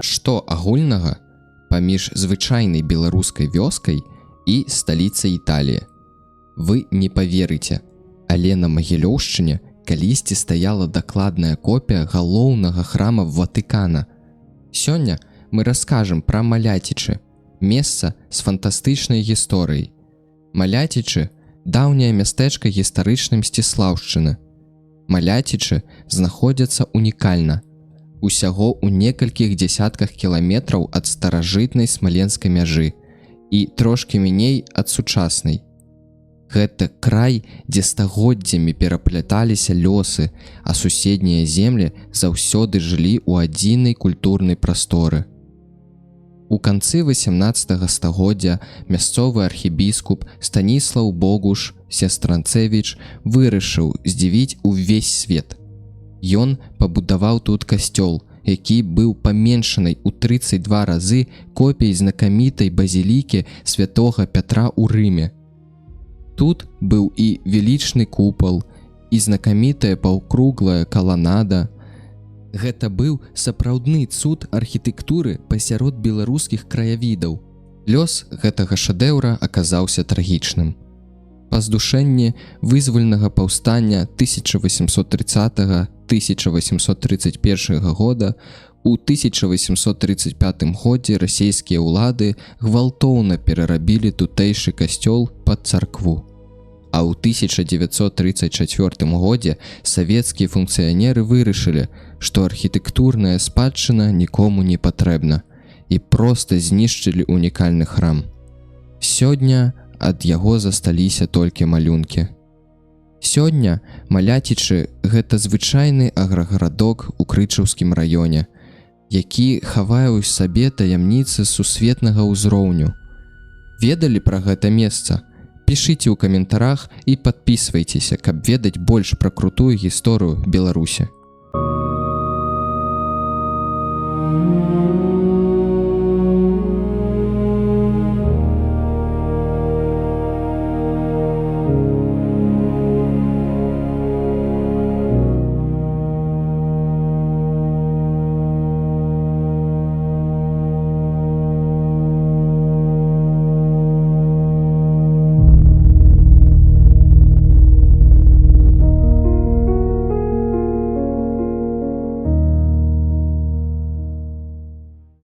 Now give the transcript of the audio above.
Што агульнага паміж звычайнай беларускай вёскай і сталіцай Італіі? Вы не паверыце, але на Магілёўшчыне калісьці стаяла дакладная копія галоўнага храма Ватыкана. Сёння мы раскажам пра Маляцічы, месца з фантастычнай гісторыяй. Маляцічы – даўняе мястэчка гістарычнай Мсціслаўшчыны. Маляцічы знаходзяцца унікальна, усяго ў некалькіх дзесятках кіламетраў ад старажытнай смаленскай мяжы і трошкі меней ад сучаснай. Гэта край, дзе стагоддзямі перапляталіся лёсы, а суседнія землі заўсёды жылі ў адзінай культурнай прасторы. У канцы 18 стагоддзя мясцовы архібіскуп Станіслаў Богуш Сестранцевіч вырашыў здзівіць увесь свет. Ён пабудаваў тут касцёл, які быў паменшанай у 32 разы копіяй знакамітай базілікі святога Пятра ў Рыме. Тут быў і велічны купал, і знакамітая паўкруглая каланада. Гэта быў сапраўдны цуд архітэктуры пасярод беларускіх краявідаў. Лёс гэтага шэдэўра аказаўся трагічным. Па здушэнні вызвальнага паўстання 1830-1831 года у 1835 годзе расійскія ўлады гвалтоўна перарабілі тутэйшы касцёл пад царкву. А ў 1934 годзе савецкія функцыянеры вырашылі, што архітэктурная спадчына нікому не патрэбна, і проста знішчылі унікальны храм. Сёння ад яго засталіся толькі малюнкі. Сёння Маляцічы – гэта звычайны аграгарадок у Крычаўскім раёне, які хавае ў сабе таямніцы сусветнага ўзроўню. Ведалі пра гэта месца? Пішыце ў каментарах і падпісвайцеся, каб ведаць больш пра крутую гісторыю Беларусі.